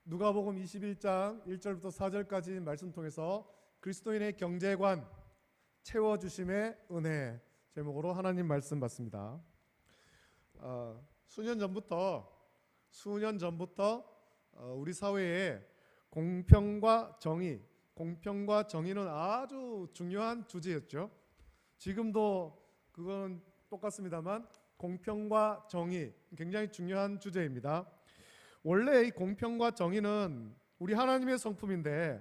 누가복음 21장 1절부터 4절까지 말씀 통해서 그리스도인의 경제관 채워주심의 은혜 제목으로 하나님 말씀 받습니다. 수년 전부터 우리 사회에 공평과 정의는 아주 중요한 주제였죠. 지금도 그건 똑같습니다만 공평과 정의 굉장히 중요한 주제입니다. 원래 이 공평과 정의는 우리 하나님의 성품인데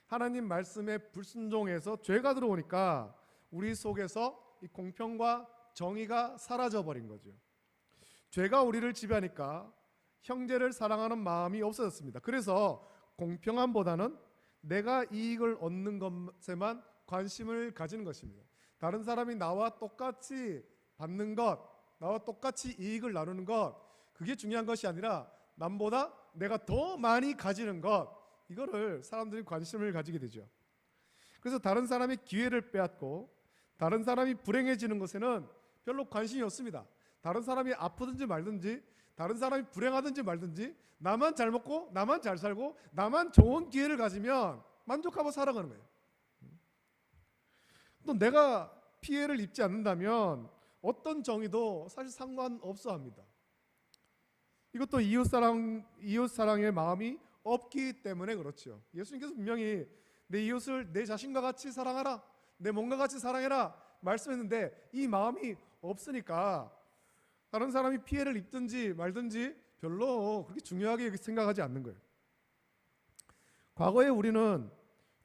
하나님 말씀에 불순종해서 죄가 들어오니까 우리 속에서 이 공평과 정의가 사라져 버린 거죠. 죄가 우리를 지배하니까 형제를 사랑하는 마음이 없어졌습니다. 그래서 공평함보다는 내가 이익을 얻는 것에만 관심을 가지는 것입니다. 다른 사람이 나와 똑같이 받는 것, 나와 똑같이 이익을 나누는 것, 그게 중요한 것이 아니라 남보다 내가 더 많이 가지는 것, 이거를 사람들이 관심을 가지게 되죠. 그래서 다른 사람의 기회를 빼앗고 다른 사람이 불행해지는 것에는 별로 관심이 없습니다. 다른 사람이 아프든지 말든지, 다른 사람이 불행하든지 말든지, 나만 잘 먹고 나만 잘 살고 나만 좋은 기회를 가지면 만족하고 살아가는 거예요. 또 내가 피해를 입지 않는다면 어떤 정의도 사실 상관없어 합니다. 이것도 이웃사랑의 마음이 없기 때문에 그렇죠. 예수님께서 분명히 내 이웃을 내 자신과 같이 사랑하라, 내 몸과 같이 사랑해라 말씀했는데 이 마음이 없으니까 다른 사람이 피해를 입든지 말든지 별로 그렇게 중요하게 생각하지 않는 거예요. 과거에 우리는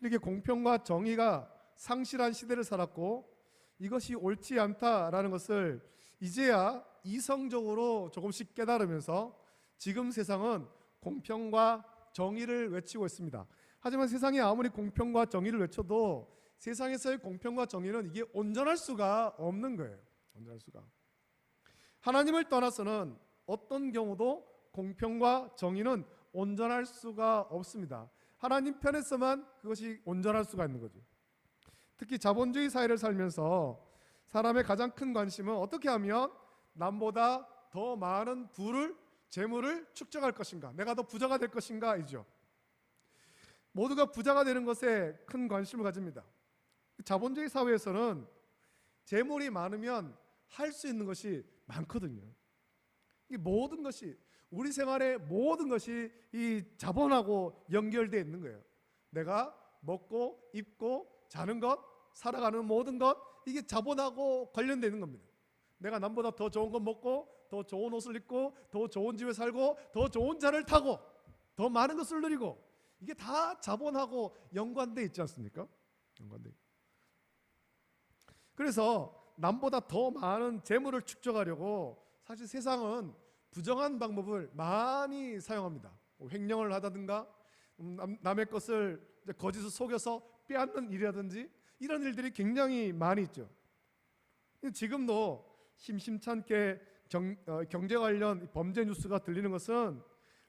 이렇게 공평과 정의가 상실한 시대를 살았고 이것이 옳지 않다라는 것을 이제야 이성적으로 조금씩 깨달으면서 지금 세상은 공평과 정의를 외치고 있습니다. 하지만 세상이 아무리 공평과 정의를 외쳐도 세상에서의 공평과 정의는 이게 온전할 수가 없는 거예요. 온전할 수가. 하나님을 떠나서는 어떤 경우도 공평과 정의는 온전할 수가 없습니다. 하나님 편에서만 그것이 온전할 수가 있는 거죠. 특히 자본주의 사회를 살면서 사람의 가장 큰 관심은 어떻게 하면 남보다 더 많은 재물을 축적할 것인가, 내가 더 부자가 될 것인가 이죠. 모두가 부자가 되는 것에 큰 관심을 가집니다. 자본주의 사회에서는 재물이 많으면 할 수 있는 것이 많거든요. 이 모든 것이, 우리 생활의 모든 것이 이 자본하고 연결되어 있는 거예요. 내가 먹고 입고 자는 것, 살아가는 모든 것, 이게 자본하고 관련되어 있는 겁니다. 내가 남보다 더 좋은 것 먹고 더 좋은 옷을 입고 더 좋은 집에 살고 더 좋은 차를 타고 더 많은 것을 누리고, 이게 다 자본하고 연관되어 있지 않습니까? 그래서 남보다 더 많은 재물을 축적하려고 사실 세상은 부정한 방법을 많이 사용합니다. 횡령을 하다든가 남의 것을 거짓으로 속여서 빼앗는 일이라든지 이런 일들이 굉장히 많이 있죠. 지금도 심심찮게 경제 관련 범죄 뉴스가 들리는 것은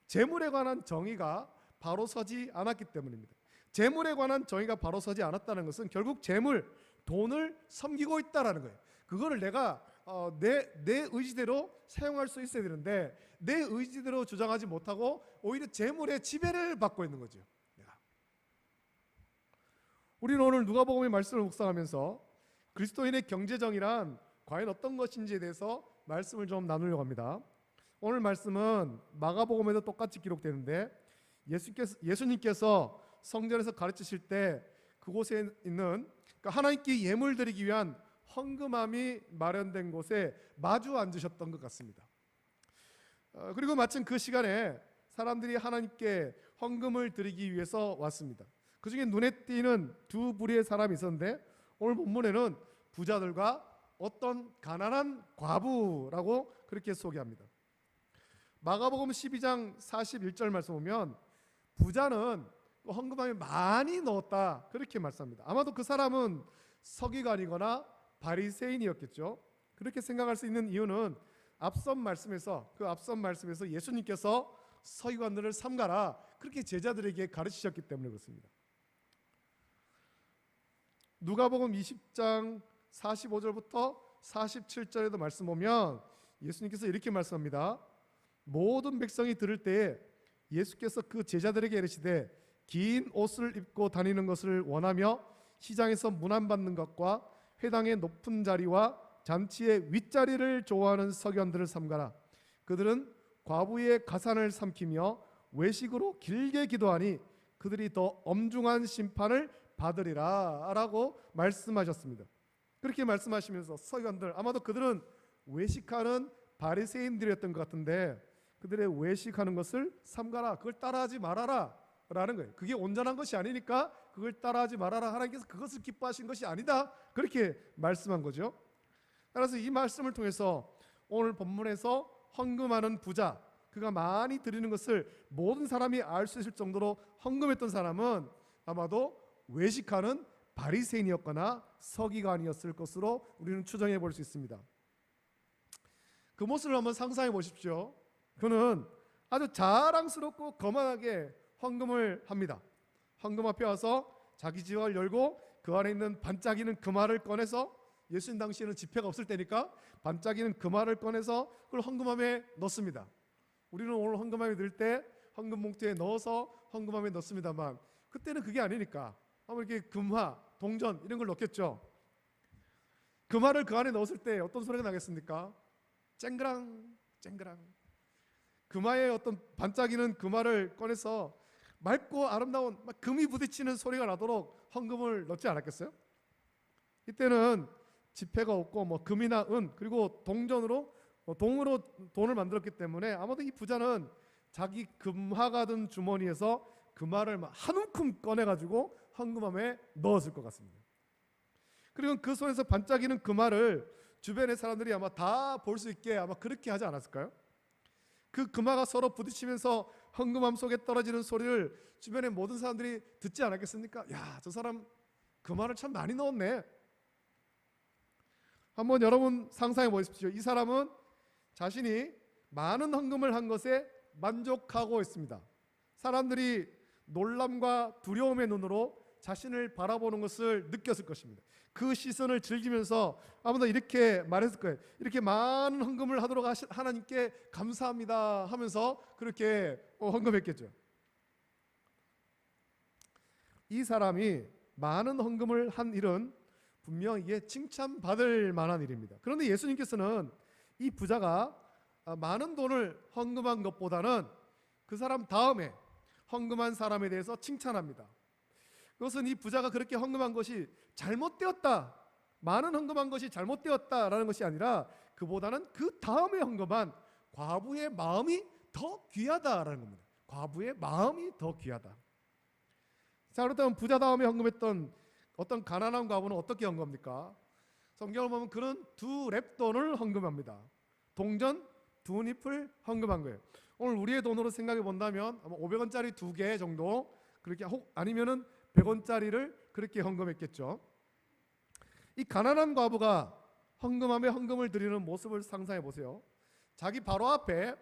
재물에 관한 정의가 바로 서지 않았기 때문입니다. 재물에 관한 정의가 바로 서지 않았다는 것은 결국 돈을 섬기고 있다라는 거예요. 그거를 내가 내 의지대로 사용할 수 있어야 되는데 내 의지대로 주장하지 못하고 오히려 재물의 지배를 받고 있는 거죠. 우리는 오늘 누가복음의 말씀을 묵상하면서 그리스도인의 경제정의란 과연 어떤 것인지에 대해서 말씀을 좀 나누려고 합니다. 오늘 말씀은 마가복음에도 똑같이 기록되는데 예수님께서 성전에서 가르치실 때 그곳에 있는, 그러니까 하나님께 예물 드리기 위한 헌금함이 마련된 곳에 마주 앉으셨던 것 같습니다. 그리고 마침 그 시간에 사람들이 하나님께 헌금을 드리기 위해서 왔습니다. 그 중에 눈에 띄는 두 부류의 사람이 있었는데 오늘 본문에는 부자들과 어떤 가난한 과부라고 그렇게 소개합니다. 마가복음 12장 41절 말씀 보면 부자는 헌금함에 많이 넣었다 그렇게 말씀합니다. 아마도 그 사람은 서기관이거나 바리새인이었겠죠. 그렇게 생각할 수 있는 이유는 앞선 말씀에서 예수님께서 서기관들을 삼가라 그렇게 제자들에게 가르치셨기 때문에 그렇습니다. 누가복음 20장 45절부터 47절에도 말씀 보면 예수님께서 이렇게 말씀합니다. 모든 백성이 들을 때에 예수께서 그 제자들에게 이르시되 긴 옷을 입고 다니는 것을 원하며 시장에서 문안받는 것과 회당의 높은 자리와 잔치의 윗자리를 좋아하는 서기관들을 삼가라. 그들은 과부의 가산을 삼키며 외식으로 길게 기도하니 그들이 더 엄중한 심판을 받으리라 라고 말씀하셨습니다. 그렇게 말씀하시면서 서기관들, 아마도 그들은 외식하는 바리새인들이었던 것 같은데 그들의 외식하는 것을 삼가라, 그걸 따라하지 말아라 라는 거예요. 그게 온전한 것이 아니니까 그걸 따라하지 말아라. 하나님께서 그것을 기뻐하신 것이 아니다, 그렇게 말씀한 거죠. 따라서 이 말씀을 통해서 오늘 본문에서 헌금하는 부자, 그가 많이 드리는 것을 모든 사람이 알 수 있을 정도로 헌금했던 사람은 아마도 외식하는 바리새인이었거나 서기관이었을 것으로 우리는 추정해 볼 수 있습니다. 그 모습을 한번 상상해 보십시오. 그는 아주 자랑스럽고 거만하게 헌금을 합니다. 헌금 앞에 와서 자기 지갑을 열고 그 안에 있는 반짝이는 금화를 꺼내서, 예수님 당시에는 지폐가 없을 때니까 반짝이는 금화를 꺼내서 그걸 헌금함에 넣습니다. 우리는 오늘 헌금함에 넣을 때 헌금 봉투에 넣어서 헌금함에 넣습니다만 그때는 그게 아니니까 아마 이렇게 금화, 동전 이런 걸 넣겠죠. 금화를 그 안에 넣었을 때 어떤 소리가 나겠습니까? 쨍그랑 쨍그랑. 금화에 어떤 반짝이는 금화를 꺼내서 맑고 아름다운 막 금이 부딪히는 소리가 나도록 헌금을 넣지 않았겠어요? 이때는 지폐가 없고 뭐 금이나 은 그리고 동전으로 동으로 돈을 만들었기 때문에 아마도 이 부자는 자기 금화가 든 주머니에서 금화를 막 한 움큼 꺼내가지고 헌금함에 넣었을 것 같습니다. 그리고 그 손에서 반짝이는 금화를 주변의 사람들이 아마 다 볼 수 있게 아마 그렇게 하지 않았을까요? 그 금화가 서로 부딪히면서 헌금함 속에 떨어지는 소리를 주변의 모든 사람들이 듣지 않았겠습니까? 야, 저 사람 금화를 참 많이 넣었네. 한번 여러분 상상해 보십시오. 이 사람은 자신이 많은 헌금을 한 것에 만족하고 있습니다. 사람들이 놀람과 두려움의 눈으로 자신을 바라보는 것을 느꼈을 것입니다. 그 시선을 즐기면서 아마도 이렇게 말했을 거예요. 이렇게 많은 헌금을 하도록 하나님께 감사합니다 하면서 그렇게 헌금했겠죠. 이 사람이 많은 헌금을 한 일은 분명 이게 칭찬받을 만한 일입니다. 그런데 예수님께서는 이 부자가 많은 돈을 헌금한 것보다는 그 사람 다음에 헌금한 사람에 대해서 칭찬합니다. 그것은 이 부자가 그렇게 헌금한 것이 잘못되었다, 많은 헌금한 것이 잘못되었다라는 것이 아니라 그보다는 그 다음에 헌금한 과부의 마음이 더 귀하다라는 겁니다. 과부의 마음이 더 귀하다. 자, 그렇다면 부자 다음에 헌금했던 어떤 가난한 과부는 어떻게 헌금합니까? 성경을 보면 그는 2렙돈을 헌금합니다. 동전 2잎을 헌금한 거예요. 오늘 우리의 돈으로 생각해 본다면 아마 500원짜리 2개 정도, 그렇게 혹 아니면은 100원짜리를 그렇게 헌금했겠죠. 이 가난한 과부가 헌금함에 헌금을 드리는 모습을 상상해 보세요. 자기 바로 앞에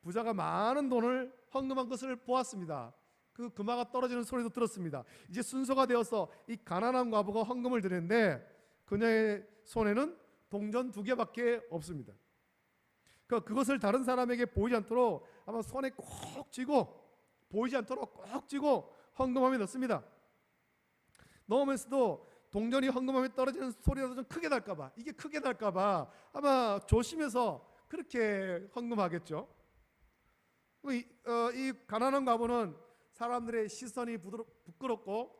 부자가 많은 돈을 헌금한 것을 보았습니다. 그 금화가 떨어지는 소리도 들었습니다. 이제 순서가 되어서 이 가난한 과부가 헌금을 드리는데 그녀의 손에는 동전 2개밖에 없습니다. 그것을 다른 사람에게 보이지 않도록 아마 손에 꼭 쥐고, 보이지 않도록 꼭 쥐고 헌금함에 넣습니다. 넣으면서도 동전이 헌금함에 떨어지는 소리라도 좀 크게 날까봐, 이게 크게 날까봐 아마 조심해서 그렇게 헌금하겠죠. 이 가난한 과부는 사람들의 시선이 부끄럽고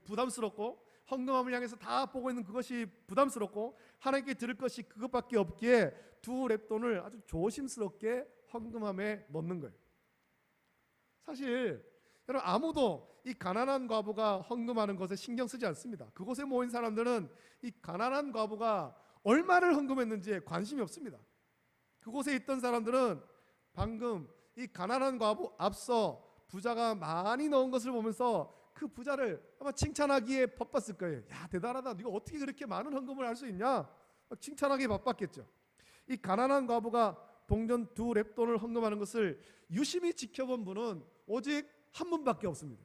부담스럽고 헌금함을 향해서 다 보고 있는 그것이 부담스럽고 하나님께 드릴 것이 그것밖에 없기에 2렙돈을 아주 조심스럽게 헌금함에 넣는 거예요. 사실 여러분, 아무도 이 가난한 과부가 헌금하는 것에 신경 쓰지 않습니다. 그곳에 모인 사람들은 이 가난한 과부가 얼마를 헌금했는지에 관심이 없습니다. 그곳에 있던 사람들은 방금 이 가난한 과부 앞서 부자가 많이 넣은 것을 보면서 그 부자를 아마 칭찬하기에 바빴을 거예요. 야, 대단하다, 네가 어떻게 그렇게 많은 헌금을 할 수 있냐, 칭찬하기에 바빴겠죠. 이 가난한 과부가 동전 2렙돈을 헌금하는 것을 유심히 지켜본 분은 오직 한 분밖에 없습니다.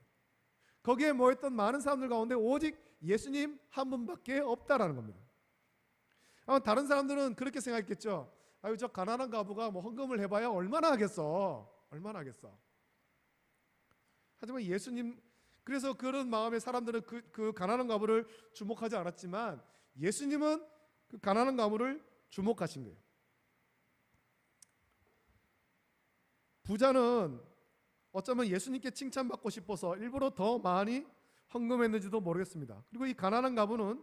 거기에 모였던 많은 사람들 가운데 오직 예수님 한 분밖에 없다라는 겁니다. 아마 다른 사람들은 그렇게 생각했겠죠. 아유, 저 가난한 과부가 뭐 헌금을 해봐야 얼마나 하겠어, 얼마나 하겠어. 하지만 예수님, 그래서 그런 마음에 사람들은 그 가난한 과부를 주목하지 않았지만 예수님은 그 가난한 과부를 주목하신 거예요. 부자는 어쩌면 예수님께 칭찬받고 싶어서 일부러 더 많이 헌금했는지도 모르겠습니다. 그리고 이 가난한 과부는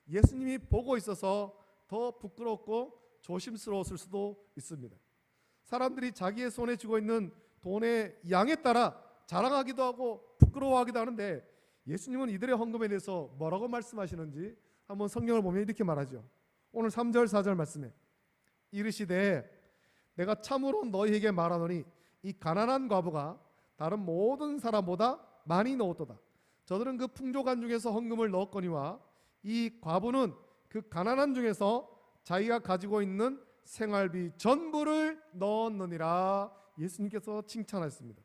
예수님이 보고 있어서 더 부끄럽고 조심스러웠을 수도 있습니다. 사람들이 자기의 손에 쥐고 있는 돈의 양에 따라 자랑하기도 하고 부끄러워하기도 하는데 예수님은 이들의 헌금에 대해서 뭐라고 말씀하시는지 한번 성경을 보면 이렇게 말하죠. 오늘 3절 4절 말씀에 이르시되 내가 참으로 너희에게 말하노니 이 가난한 과부가 다른 모든 사람보다 많이 넣었도다. 저들은 그 풍족한 중에서 헌금을 넣었거니와 이 과부는 그 가난한 중에서 자기가 가지고 있는 생활비 전부를 넣었느니라. 예수님께서 칭찬하셨습니다.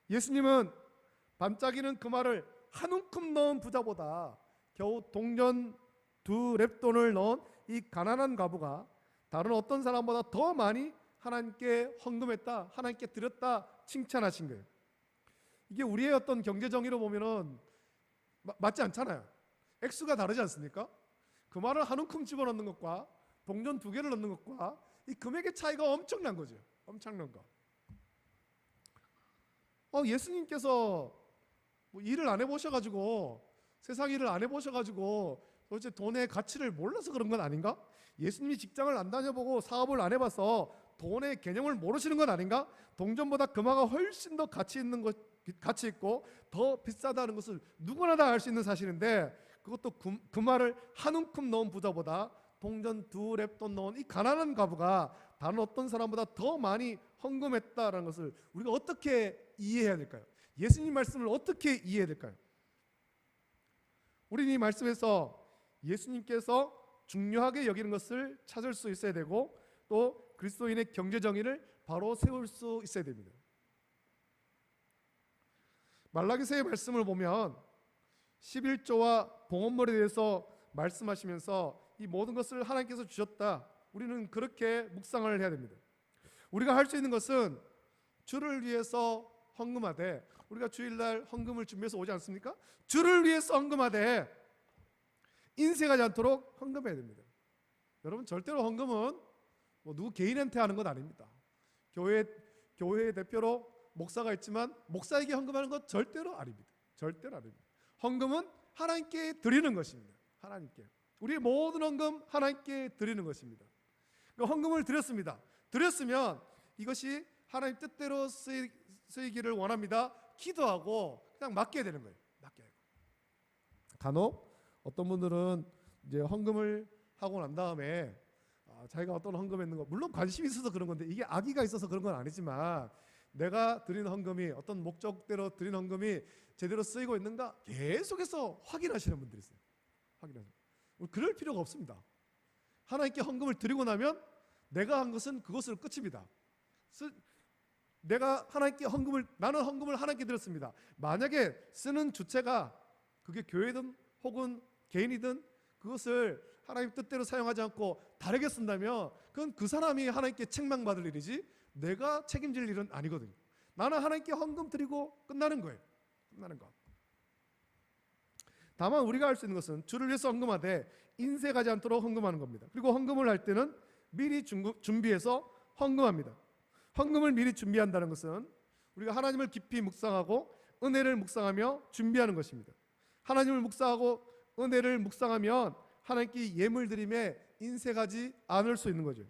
예수님은 반짝이는 그 말을 한 움큼 넣은 부자보다 겨우 동전 2렙돈을 넣은 이 가난한 과부가 다른 어떤 사람보다 더 많이 하나님께 헌금했다, 하나님께 드렸다 칭찬하신 거예요. 이게 우리의 어떤 경제 정의로 보면은 맞지 않잖아요. 액수가 다르지 않습니까? 그 말을 한 움큼 집어넣는 것과 동전 2개를 넣는 것과 이 금액의 차이가 엄청난 거죠. 엄청난 거. 예수님께서 뭐 일을 안 해보셔가지고 세상 일을 안 해보셔가지고 도대체 돈의 가치를 몰라서 그런 건 아닌가? 예수님이 직장을 안 다녀보고 사업을 안 해봐서 돈의 개념을 모르시는 건 아닌가? 동전보다 금화가 훨씬 더 가치 있고 더 비싸다는 것을 누구나 다 알 수 있는 사실인데 그것도 금화를 한 움큼 넣은 부자보다 동전 2렙돈 넣은 이 가난한 과부가 다른 어떤 사람보다 더 많이 헌금했다라는 것을 우리가 어떻게 이해해야 될까요? 예수님 말씀을 어떻게 이해해야 될까요? 우리는 이 말씀에서 예수님께서 중요하게 여기는 것을 찾을 수 있어야 되고 또 그리스도인의 경제 정의를 바로 세울 수 있어야 됩니다. 말라기서의 말씀을 보면 11조와 봉헌물에 대해서 말씀하시면서 이 모든 것을 하나님께서 주셨다. 우리는 그렇게 묵상을 해야 됩니다. 우리가 할 수 있는 것은 주를 위해서 헌금하되, 우리가 주일날 헌금을 준비해서 오지 않습니까? 주를 위해서 헌금하되 인색하지 않도록 헌금해야 됩니다. 여러분, 절대로 헌금은 뭐 누구 개인한테 하는 건 아닙니다. 교회 대표로 목사가 있지만 목사에게 헌금하는 건 절대로 아닙니다. 절대로 아닙니다. 헌금은 하나님께 드리는 것입니다. 하나님께. 우리의 모든 헌금 하나님께 드리는 것입니다. 헌금을 드렸습니다. 드렸으면 이것이 하나님 뜻대로 쓰이기를 원합니다. 기도하고 그냥 맡겨야 되는 거예요. 맡겨야 되고. 간혹 어떤 분들은 이제 헌금을 하고 난 다음에 자기가 어떤 헌금했는 거, 물론 관심이 있어서 그런 건데 이게 악의가 있어서 그런 건 아니지만 내가 드린 헌금이 어떤 목적대로 드린 헌금이 제대로 쓰이고 있는가 계속해서 확인하시는 분들이 있어요. 확인하세요. 그럴 필요가 없습니다. 하나님께 헌금을 드리고 나면 내가 한 것은 그것으로 끝입니다. 내가 하나님께 나는 헌금을 하나님께 드렸습니다. 만약에 쓰는 주체가 그게 교회든 혹은 개인이든 그것을 하나님 뜻대로 사용하지 않고 다르게 쓴다면 그건 그 사람이 하나님께 책망받을 일이지 내가 책임질 일은 아니거든요. 나는 하나님께 헌금 드리고 끝나는 거예요. 끝나는 거. 다만 우리가 할 수 있는 것은 주를 위해서 헌금하되 인색하지 않도록 헌금하는 겁니다. 그리고 헌금을 할 때는 미리 준비해서 헌금합니다. 헌금을 미리 준비한다는 것은 우리가 하나님을 깊이 묵상하고 은혜를 묵상하며 준비하는 것입니다. 하나님을 묵상하고 은혜를 묵상하면 하나님께 예물 드림에 인색하지 않을 수 있는 거죠.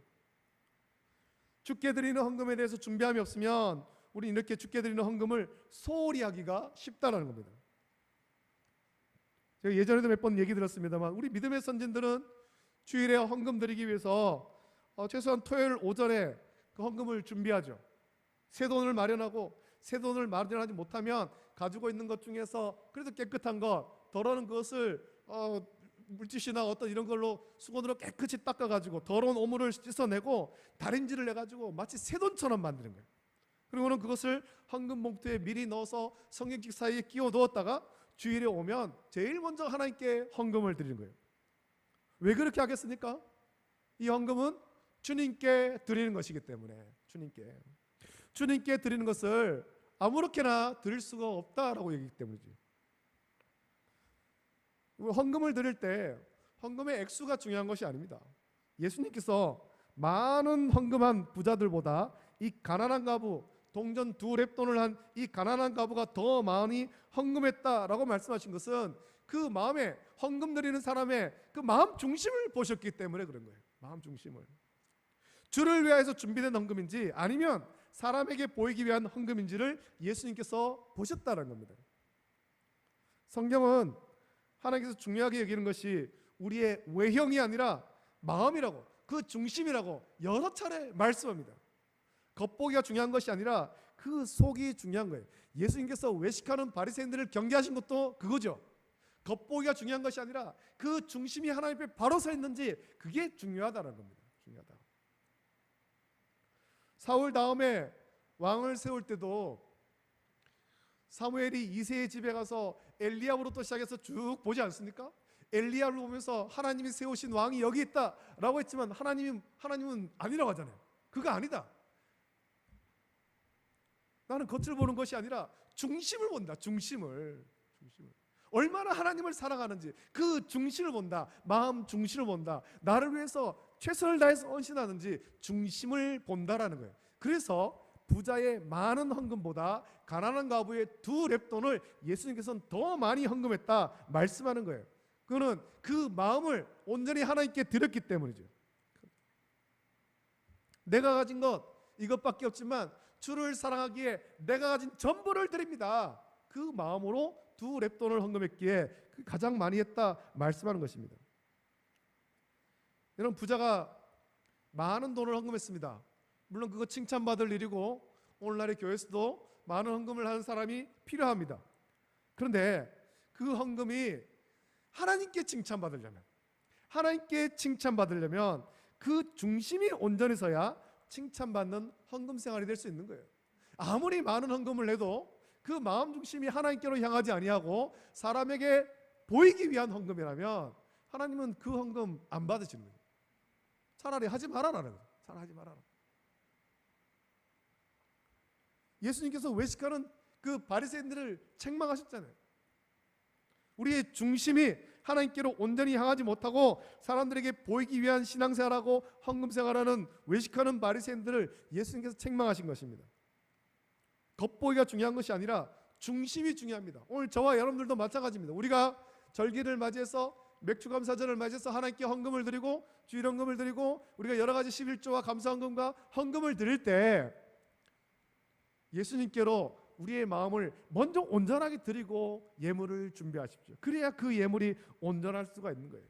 주께 드리는 헌금에 대해서 준비함이 없으면 우리 이렇게 주께 드리는 헌금을 소홀히 하기가 쉽다는 겁니다. 제가 예전에도 몇 번 얘기 들었습니다만 우리 믿음의 선진들은 주일에 헌금 드리기 위해서 최소한 토요일 오전에 그 헌금을 준비하죠. 새 돈을 마련하고 새 돈을 마련하지 못하면 가지고 있는 것 중에서 그래도 깨끗한 것, 더러운 것을 물티슈나 어떤 이런 걸로 수건으로 깨끗이 닦아가지고 더러운 오물을 씻어내고 다림질을 해가지고 마치 새 돈처럼 만드는 거예요. 그리고는 그것을 헌금 봉투에 미리 넣어서 성경책 사이에 끼워 넣었다가 주일에 오면 제일 먼저 하나님께 헌금을 드리는 거예요. 왜 그렇게 하겠습니까? 이 헌금은 주님께 드리는 것이기 때문에 주님께 드리는 것을 아무렇게나 드릴 수가 없다라고 얘기하기 때문이지. 헌금을 드릴 때 헌금의 액수가 중요한 것이 아닙니다. 예수님께서 많은 헌금한 부자들보다 이 가난한 과부, 동전 2렙돈을 한 이 가난한 과부가 더 많이 헌금했다라고 말씀하신 것은 그 마음에, 헌금 드리는 사람의 그 마음 중심을 보셨기 때문에 그런 거예요. 마음 중심을. 주를 위하여서 준비된 헌금인지 아니면 사람에게 보이기 위한 헌금인지를 예수님께서 보셨다는 겁니다. 성경은 하나님께서 중요하게 여기는 것이 우리의 외형이 아니라 마음이라고, 그 중심이라고 여러 차례 말씀합니다. 겉보기가 중요한 것이 아니라 그 속이 중요한 거예요. 예수님께서 외식하는 바리새인들을 경계하신 것도 그거죠. 겉보기가 중요한 것이 아니라 그 중심이 하나님 앞에 바로 서 있는지, 그게 중요하다는 겁니다. 중요하다. 사울 다음에 왕을 세울 때도 사무엘이 이새의 집에 가서 엘리야부터 시작해서 쭉 보지 않습니까? 엘리야를 보면서 하나님이 세우신 왕이 여기 있다라고 했지만 하나님은 아니라고 하잖아요. 그거 아니다. 나는 겉을 보는 것이 아니라 중심을 본다. 중심을. 얼마나 하나님을 사랑하는지 그 중심을 본다. 마음 중심을 본다. 나를 위해서 최선을 다해서 헌신하는지 중심을 본다라는 거예요. 그래서 부자의 많은 헌금보다 가난한 과부의 2렙돈을 예수님께서는 더 많이 헌금했다 말씀하는 거예요. 그거는 그 마음을 온전히 하나님께 드렸기 때문이죠. 내가 가진 것 이것밖에 없지만 주를 사랑하기에 내가 가진 전부를 드립니다. 그 마음으로 2렙돈을 헌금했기에 가장 많이 했다 말씀하는 것입니다. 여러분, 부자가 많은 돈을 헌금했습니다. 물론 그거 칭찬받을 일이고 오늘날의 교회에서도 많은 헌금을 하는 사람이 필요합니다. 그런데 그 헌금이 하나님께 칭찬받으려면 그 중심이 온전히 서야 칭찬받는 헌금 생활이 될 수 있는 거예요. 아무리 많은 헌금을 내도 그 마음 중심이 하나님께로 향하지 아니하고 사람에게 보이기 위한 헌금이라면 하나님은 그 헌금 안 받으시는 거예요. 차라리 하지 말아라는 거예요. 차라리 하지 말아라. 예수님께서 외식하는 그 바리새인들을 책망하셨잖아요. 우리의 중심이 하나님께로 온전히 향하지 못하고 사람들에게 보이기 위한 신앙생활하고 헌금생활하는 외식하는 바리새인들을 예수님께서 책망하신 것입니다. 겉보기가 중요한 것이 아니라 중심이 중요합니다. 오늘 저와 여러분들도 마찬가지입니다. 우리가 절기를 맞이해서 맥주감사절을 맞이해서 하나님께 헌금을 드리고 주일헌금을 드리고 우리가 여러 가지 11조와 감사헌금과 헌금을 드릴 때 예수님께로 우리의 마음을 먼저 온전하게 드리고 예물을 준비하십시오. 그래야 그 예물이 온전할 수가 있는 거예요.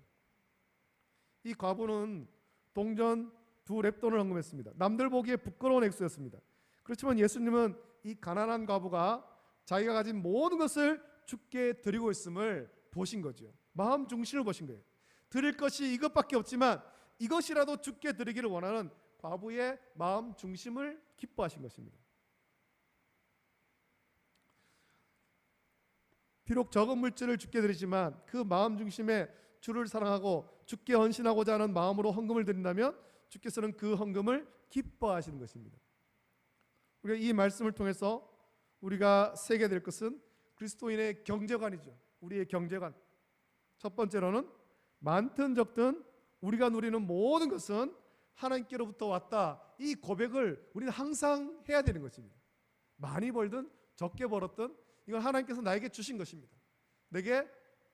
이 과부는 동전 2렙돈을 헌금했습니다. 남들 보기에 부끄러운 액수였습니다. 그렇지만 예수님은 이 가난한 과부가 자기가 가진 모든 것을 주께 드리고 있음을 보신 거죠. 마음 중심을 보신 거예요. 드릴 것이 이것밖에 없지만 이것이라도 주께 드리기를 원하는 과부의 마음 중심을 기뻐하신 것입니다. 비록 적은 물질을 주께 드리지만 그 마음 중심에 주를 사랑하고 주께 헌신하고자 하는 마음으로 헌금을 드린다면 주께서는 그 헌금을 기뻐하시는 것입니다. 우리가 이 말씀을 통해서 우리가 새게 될 것은 그리스도인의 경제관이죠. 우리의 경제관. 첫 번째로는 많든 적든 우리가 누리는 모든 것은 하나님께로부터 왔다. 이 고백을 우리는 항상 해야 되는 것입니다. 많이 벌든 적게 벌었든 이건 하나님께서 나에게 주신 것입니다. 내게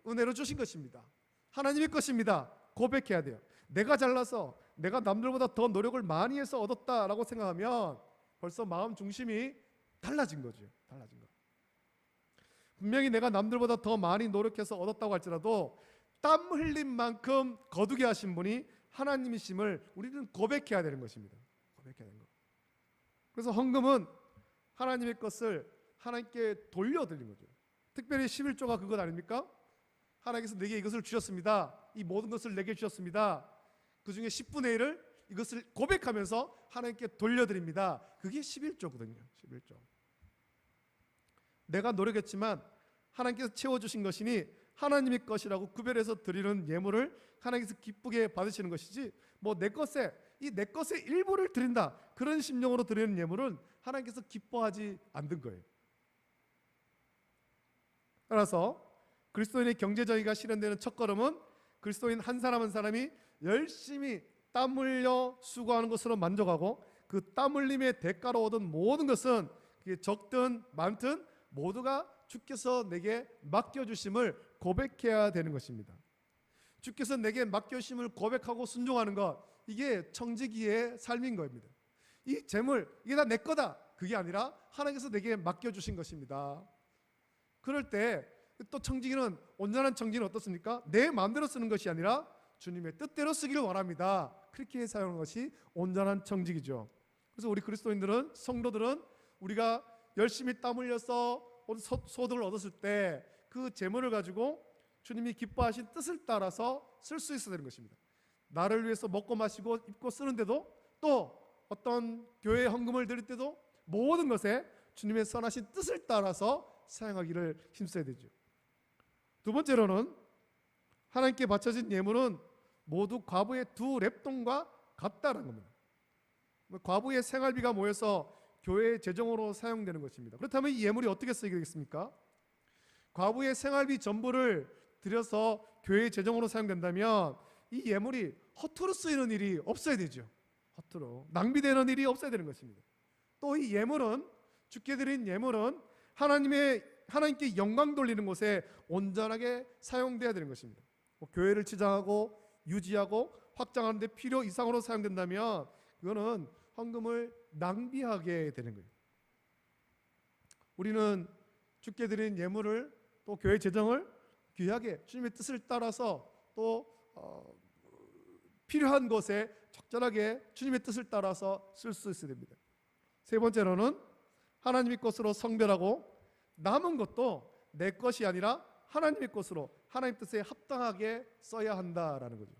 은혜로 주신 것입니다. 하나님의 것입니다. 고백해야 돼요. 내가 잘나서 내가 남들보다 더 노력을 많이 해서 얻었다라고 생각하면 벌써 마음 중심이 달라진 거죠. 달라진 거. 분명히 내가 남들보다 더 많이 노력해서 얻었다고 할지라도 땀 흘린 만큼 거두게 하신 분이 하나님이심을 우리는 고백해야 되는 것입니다. 고백해야 되는 거. 그래서 헌금은 하나님의 것을 하나님께 돌려드린 거죠. 특별히 11조가 그것 아닙니까? 하나님께서 내게 이것을 주셨습니다. 이 모든 것을 내게 주셨습니다. 그 중에 10분의 1을 이것을 고백하면서 하나님께 돌려드립니다. 그게 11조거든요. 11조. 내가 노력했지만 하나님께서 채워주신 것이니 하나님의 것이라고 구별해서 드리는 예물을 하나님께서 기쁘게 받으시는 것이지 뭐 내 것의 일부를 드린다 그런 심령으로 드리는 예물은 하나님께서 기뻐하지 않는 거예요. 따라서 그리스도인의 경제 정의가 실현되는 첫걸음은 그리스도인 한 사람 한 사람이 열심히 땀 흘려 수고하는 것으로 만족하고 그 땀 흘림의 대가로 얻은 모든 것은 그게 적든 많든 모두가 주께서 내게 맡겨주심을 고백해야 되는 것입니다. 주께서 내게 맡겨주심을 고백하고 순종하는 것, 이게 청지기의 삶인 겁니다. 이 재물, 이게 다 내 거다, 그게 아니라 하나님께서 내게 맡겨주신 것입니다. 그럴 때 또 청지기는, 온전한 청지기는 어떻습니까? 내 마음대로 쓰는 것이 아니라 주님의 뜻대로 쓰기를 원합니다. 그렇게 사용하는 것이 온전한 청지기죠. 그래서 우리 그리스도인들은, 성도들은 우리가 열심히 땀 흘려서 소득을 얻었을 때 그 재물을 가지고 주님이 기뻐하신 뜻을 따라서 쓸 수 있어야 되는 것입니다. 나를 위해서 먹고 마시고 입고 쓰는데도, 또 어떤 교회에 헌금을 드릴 때도 모든 것에 주님의 선하신 뜻을 따라서 사용하기를 힘써야 되죠. 두 번째로는 하나님께 바쳐진 예물은 모두 과부의 두 랩돈과 같다는 겁니다. 과부의 생활비가 모여서 교회 재정으로 사용되는 것입니다. 그렇다면 이 예물이 어떻게 쓰이게 되겠습니까? 과부의 생활비 전부를 들여서 교회 재정으로 사용된다면 이 예물이 허투루 쓰이는 일이 없어야 되죠. 허투루 낭비되는 일이 없어야 되는 것입니다. 또 이 예물은, 주께 드린 예물은 하나님께 영광 돌리는 곳에 온전하게 사용돼야 되는 것입니다. 교회를 치장하고 유지하고 확장하는 데 필요 이상으로 사용된다면 그거는 헌금을 낭비하게 되는 거예요. 우리는 주께 드린 예물을, 또 교회 재정을 귀하게 주님의 뜻을 따라서 또 필요한 것에 적절하게 주님의 뜻을 따라서 쓸 수 있어야 됩니다. 세 번째로는 하나님의 것으로 성별하고 남은 것도 내 것이 아니라 하나님의 것으로 하나님 뜻에 합당하게 써야 한다라는 거죠.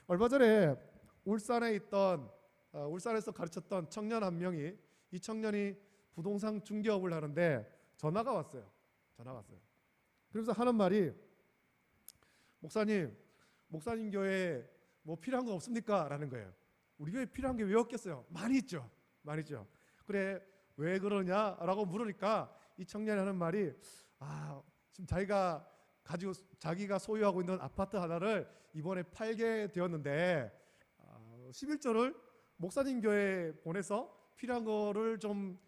얼마 전에 울산에서 가르쳤던 청년 한 명이, 이 청년이 부동산 중개업을 하는데 전화가 왔어요. 그러면서 하는 말이, 목사님 교회에 뭐 필요한 거 없습니까? 라는 거예요. 우리 교회에 필요한 게 왜 없겠어요? 많이 있죠. 그래, 왜 그러냐라고 물으니까 이 청년이 하는 말이, 지금 자기가 소유하고 있는 아파트 하나를 이번에 팔게 되었는데 11조를 목사님 교회에 보내서 필요한 거를 좀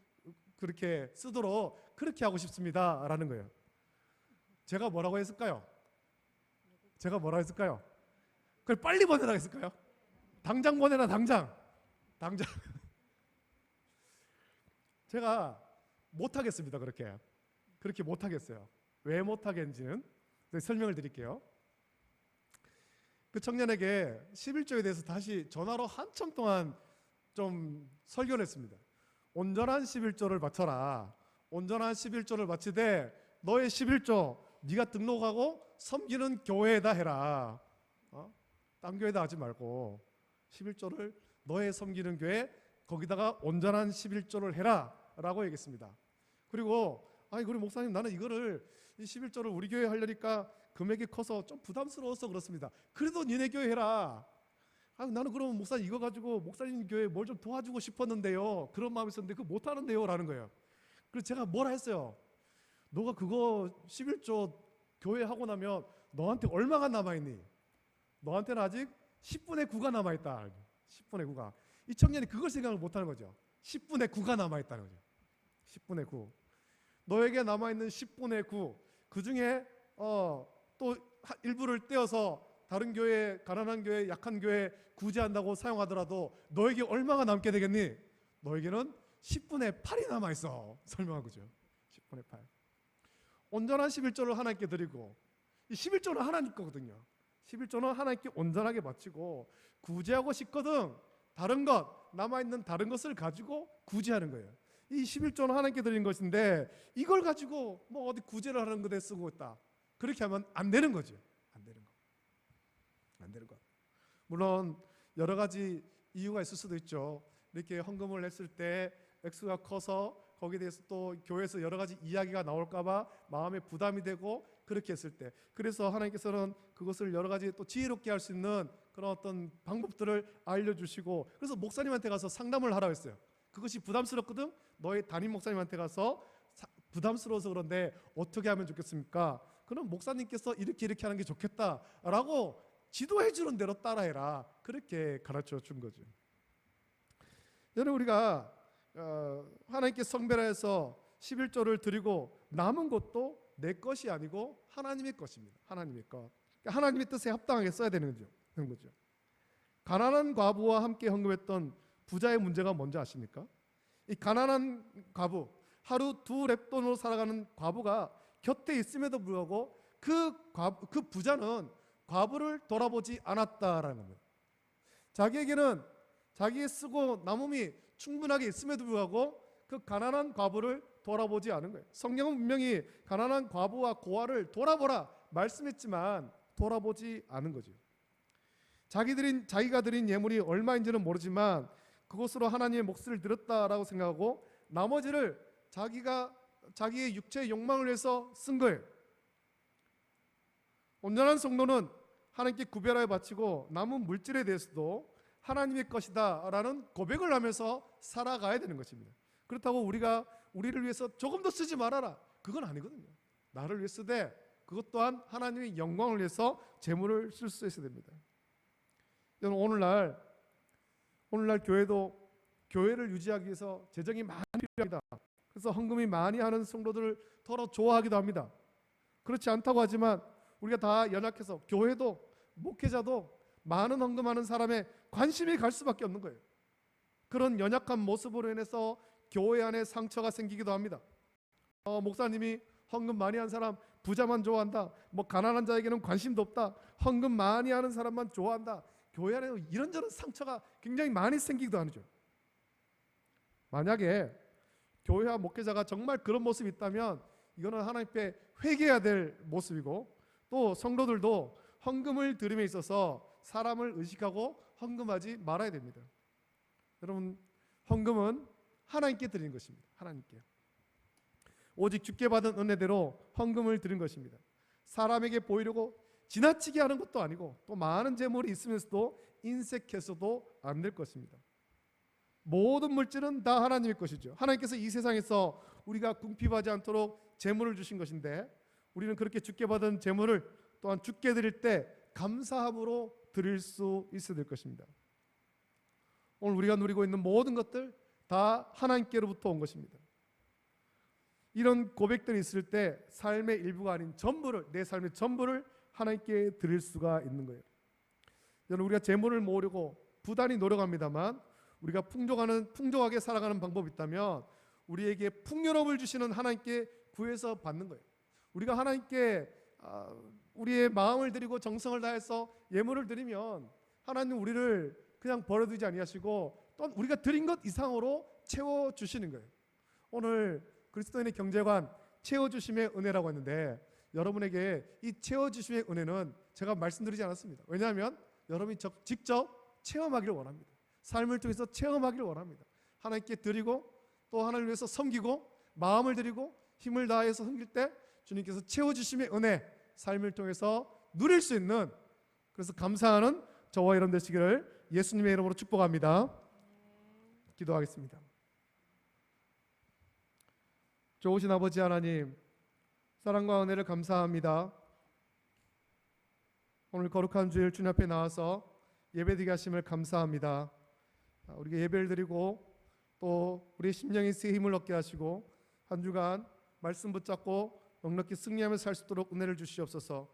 그렇게 쓰도록 그렇게 하고 싶습니다 라는 거예요. 제가 뭐라고 했을까요? 그걸 빨리 보내라 했을까요? 당장 보내라, 당장. 제가 못하겠습니다. 그렇게 못하겠어요. 왜 못하겠는지는 설명을 드릴게요. 그 청년에게 11조에 대해서 다시 전화로 한참 동안 좀 설교를 했습니다. 온전한 11조를 바쳐라. 온전한 11조를 바치되 너의 11조 네가 등록하고 섬기는 교회에다 해라. 딴 교회에다 하지 말고 11조를 너의 섬기는 교회, 거기다가 온전한 11조를 해라 라고 얘기했습니다. 그리고 우리 목사님, 나는 이 11조를 우리 교회에 하려니까 금액이 커서 좀 부담스러워서 그렇습니다. 그래도 니네 교회 해라. 나는 그러면 목사님 이거 가지고 목사님 교회에 뭘 좀 도와주고 싶었는데요, 그런 마음이 있었는데 그거 못하는데요 라는 거예요. 그래서 제가 뭐라 했어요? 너가 그거 11조 교회 하고 나면 너한테 얼마가 남아있니? 너한테는 아직 10분의 9가 남아있다. 10분의 9가. 이 청년이 그걸 생각을 못하는 거죠. 10분의 9가 남아있다는 거죠. 10분의 9. 너에게 남아있는 10분의 9, 그 중에 또 일부를 떼어서 다른 교회, 가난한 교회, 약한 교회 구제한다고 사용하더라도 너에게 얼마가 남게 되겠니? 너에게는 10분의 8이 남아있어. 설명한 거죠. 10분의 8. 온전한 11조를 하나님께 드리고, 이 11조는 하나님 거거든요. 11조는 하나님께 온전하게 바치고, 구제하고 싶거든 다른 것, 남아있는 다른 것을 가지고 구제하는 거예요. 이 11조는 하나님께 드린 것인데 이걸 가지고 뭐 어디 구제를 하는 것에 쓰고 있다, 그렇게 하면 안 되는 거죠. 안 되는 거. 물론 여러 가지 이유가 있을 수도 있죠. 이렇게 헌금을 했을 때 액수가 커서 거기에 대해서 또 교회에서 여러 가지 이야기가 나올까봐 마음에 부담이 되고, 그렇게 했을 때, 그래서 하나님께서는 그것을 여러 가지 또 지혜롭게 할 수 있는 그런 어떤 방법들을 알려주시고, 그래서 목사님한테 가서 상담을 하라고 했어요. 그것이 부담스럽거든 너희 담임 목사님한테 가서 부담스러워서 그런데 어떻게 하면 좋겠습니까? 그럼 목사님께서 이렇게 하는 게 좋겠다라고 지도해 주는 대로 따라해라. 그렇게 가르쳐 준 거죠. 여러분, 우리가 하나님께 성별해서 11조를 드리고 남은 것도 내 것이 아니고 하나님의 것입니다. 하나님의 것. 그러니까 하나님의 뜻에 합당하게 써야 되는 거죠. 가난한 과부와 함께 헌금했던 부자의 문제가 뭔지 아십니까? 이 가난한 과부, 하루 2렙돈으로 살아가는 과부가 곁에 있음에도 불구하고 그 부자는 과부를 돌아보지 않았다라는 겁니다. 자기에게는 자기의 쓰고 남음이 충분하게 있음에도 불구하고 그 가난한 과부를 돌아보지 않은 거예요. 성경은 분명히 가난한 과부와 고아를 돌아보라 말씀했지만 돌아보지 않은 거죠. 자기가 드린 예물이 얼마인지는 모르지만 그것으로 하나님의 몫을 들었다라고 생각하고 나머지를 자기의 육체의 욕망을 위해서 쓴 거예요. 온전한 성도는 하나님께 구별하여 바치고 남은 물질에 대해서도 하나님의 것이다 라는 고백을 하면서 살아가야 되는 것입니다. 그렇다고 우리가 우리를 위해서 조금 더 쓰지 말아라, 그건 아니거든요. 나를 위해 쓰되 그것 또한 하나님의 영광을 위해서 재물을 쓸 수 있어야 됩니다. 오늘날 교회도 교회를 유지하기 위해서 재정이 많이 필요합니다. 그래서 헌금이 많이 하는 성도들을 더러 좋아하기도 합니다. 그렇지 않다고 하지만 우리가 다 연약해서 교회도 목회자도 많은 헌금하는 사람의 관심이 갈 수밖에 없는 거예요. 그런 연약한 모습으로 인해서 교회 안에 상처가 생기기도 합니다. 목사님이 헌금 많이 한 사람 부자만 좋아한다, 가난한 자에게는 관심도 없다, 헌금 많이 하는 사람만 좋아한다, 교회 안에 이런저런 상처가 굉장히 많이 생기기도 하죠. 만약에 교회와 목회자가 정말 그런 모습이 있다면 이거는 하나님께 회개해야 될 모습이고, 또 성도들도 헌금을 드림에 있어서 사람을 의식하고 헌금하지 말아야 됩니다. 여러분, 헌금은 하나님께 드리는 것입니다. 하나님께 오직 주께 받은 은혜대로 헌금을 드린 것입니다. 사람에게 보이려고 지나치게 하는 것도 아니고 또 많은 재물이 있으면서도 인색해서도 안 될 것입니다. 모든 물질은 다 하나님의 것이죠. 하나님께서 이 세상에서 우리가 궁핍하지 않도록 재물을 주신 것인데, 우리는 그렇게 주께 받은 재물을 또한 주께 드릴 때 감사함으로 드릴 수 있어야 될 것입니다. 오늘 우리가 누리고 있는 모든 것들 다 하나님께로부터 온 것입니다. 이런 고백들이 있을 때 삶의 일부가 아닌 전부를, 내 삶의 전부를 하나님께 드릴 수가 있는 거예요. 여러분, 우리가 재물을 모으려고 부단히 노력합니다만 우리가 풍족하게 살아가는 방법이 있다면 우리에게 풍요로움을 주시는 하나님께 구해서 받는 거예요. 우리가 하나님께 우리의 마음을 드리고 정성을 다해서 예물을 드리면 하나님 우리를 그냥 버려두지 아니하시고 또 우리가 드린 것 이상으로 채워주시는 거예요. 오늘 그리스도인의 경제관 채워주심의 은혜라고 했는데, 여러분에게 이 채워주심의 은혜는 제가 말씀드리지 않았습니다. 왜냐하면 여러분이 직접 체험하기를 원합니다. 삶을 통해서 체험하기를 원합니다. 하나님께 드리고 또 하나님을 위해서 섬기고 마음을 드리고 힘을 다해서 섬길 때 주님께서 채워주심의 은혜, 삶을 통해서 누릴 수 있는, 그래서 감사하는 저와 여러분 되시기를 예수님의 이름으로 축복합니다. 기도하겠습니다. 좋으신 아버지 하나님, 사랑과 은혜를 감사합니다. 오늘 거룩한 주일 주님 앞에 나와서 예배드리게 하심을 감사합니다. 우리가 예배를 드리고 또 우리의 심령이 새 힘을 얻게 하시고 한 주간 말씀 붙잡고 넉넉히 승리하며 살 수 있도록 은혜를 주시옵소서.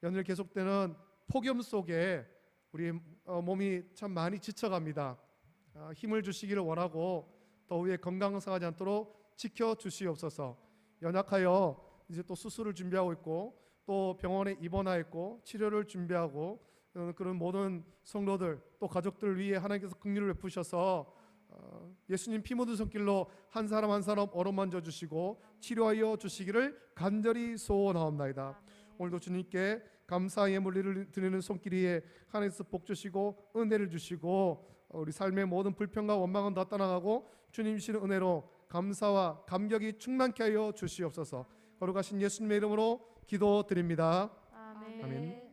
연일 계속되는 폭염 속에 우리 몸이 참 많이 지쳐갑니다. 힘을 주시기를 원하고 더위에 건강 상하지 않도록 지켜주시옵소서. 연약하여 이제 또 수술을 준비하고 있고 또 병원에 입원하였고 치료를 준비하고 그런 모든 성도들 또 가족들 위해 하나님께서 긍휼을 베푸셔서 예수님 피 묻은 손길로 한 사람 한 사람 어루만져 주시고 치료하여 주시기를 간절히 소원하옵나이다. 오늘도 주님께 감사의 예물을 드리는 손길 위에 하나님께서 복 주시고 은혜를 주시고 우리 삶의 모든 불평과 원망은 다 떠나가고 주님 주시는 은혜로 감사와 감격이 충만케 하여 주시옵소서. 거룩하신 예수님의 이름으로 기도드립니다. 아멘. 아멘.